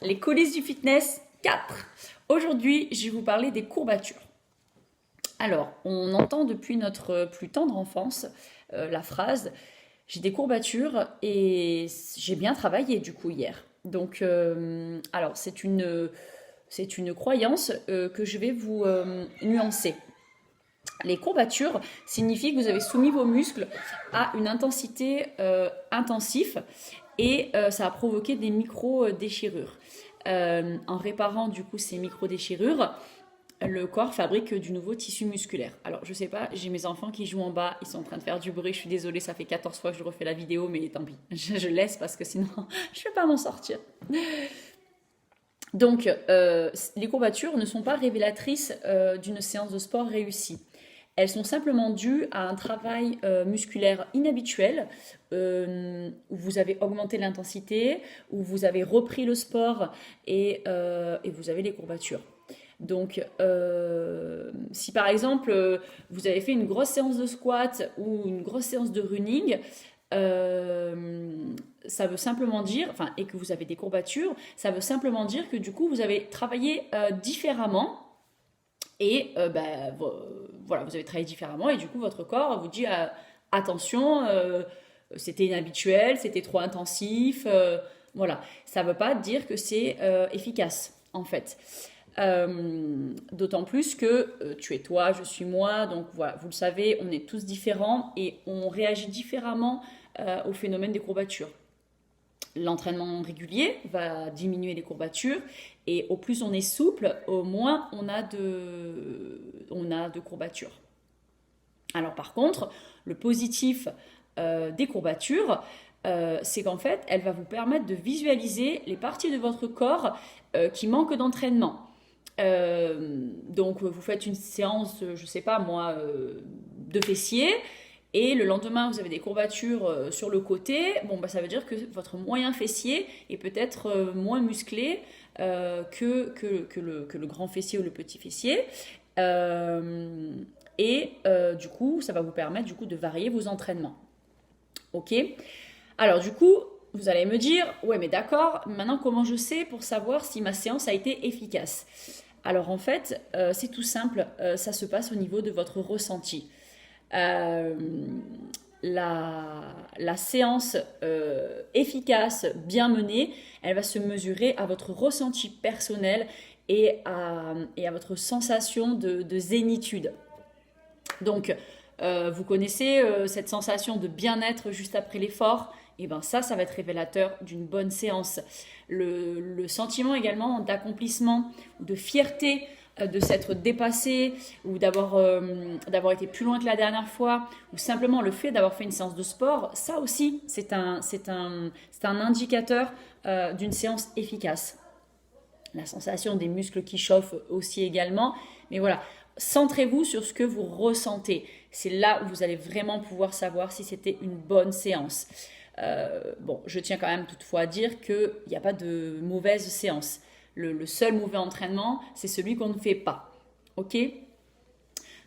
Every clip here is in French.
Les coulisses du fitness 4. Aujourd'hui, je vais vous parler des courbatures. Alors, on entend depuis notre plus tendre enfance la phrase j'ai des courbatures et j'ai bien travaillé du coup hier. Donc, alors c'est une croyance que je vais vous nuancer. Les courbatures signifient que vous avez soumis vos muscles à une intensité intensive et ça a provoqué des micro-déchirures. En réparant du coup ces micro-déchirures, le corps fabrique du nouveau tissu musculaire. Alors je sais pas, j'ai mes enfants qui jouent en bas, ils sont en train de faire du bruit, je suis désolée, ça fait 14 fois que je refais la vidéo, mais tant pis, je laisse parce que sinon je ne vais pas m'en sortir. Donc les courbatures ne sont pas révélatrices d'une séance de sport réussie. Elles sont simplement dues à un travail musculaire inhabituel, où vous avez augmenté l'intensité, où vous avez repris le sport et vous avez les courbatures. Donc, si par exemple vous avez fait une grosse séance de squat ou une grosse séance de running, ça veut simplement dire, enfin, et que vous avez des courbatures, ça veut simplement dire que du coup vous avez travaillé différemment. Et voilà, vous avez travaillé différemment et du coup votre corps vous dit attention, c'était inhabituel, c'était trop intensif, voilà. Ça ne veut pas dire que c'est efficace en fait. D'autant plus que tu es toi, je suis moi, donc voilà, vous le savez, on est tous différents et on réagit différemment au phénomène des courbatures. L'entraînement régulier va diminuer les courbatures et au plus on est souple, au moins on a de courbatures. Alors par contre, le positif des courbatures, c'est qu'en fait, elle va vous permettre de visualiser les parties de votre corps qui manquent d'entraînement. Donc vous faites une séance, je sais pas moi, de fessiers et le lendemain vous avez des courbatures sur le côté, bon bah ça veut dire que votre moyen fessier est peut-être moins musclé que le grand fessier ou le petit fessier. Du coup ça va vous permettre du coup de varier vos entraînements. Ok. Alors du coup vous allez me dire ouais mais d'accord, maintenant comment je sais pour savoir si ma séance a été efficace? Alors en fait, c'est tout simple, ça se passe au niveau de votre ressenti. Euh, la séance efficace, bien menée, elle va se mesurer à votre ressenti personnel et à votre sensation de zénitude. Donc, vous connaissez cette sensation de bien-être juste après l'effort, et bien ça va être révélateur d'une bonne séance. Le sentiment également d'accomplissement, de fierté, de s'être dépassé ou d'avoir été plus loin que la dernière fois, ou simplement le fait d'avoir fait une séance de sport, ça aussi c'est un indicateur d'une séance efficace. La sensation des muscles qui chauffent aussi également, mais voilà, centrez-vous sur ce que vous ressentez. C'est là où vous allez vraiment pouvoir savoir si c'était une bonne séance. Bon, je tiens quand même toutefois à dire qu'il n'y a pas de mauvaise séance. Le seul mauvais entraînement, c'est celui qu'on ne fait pas. Ok?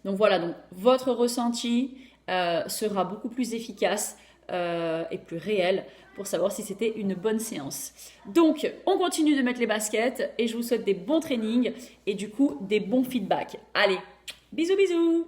Donc voilà, donc votre ressenti sera beaucoup plus efficace et plus réel pour savoir si c'était une bonne séance. Donc, on continue de mettre les baskets et je vous souhaite des bons trainings et du coup des bons feedbacks. Allez, bisous bisous!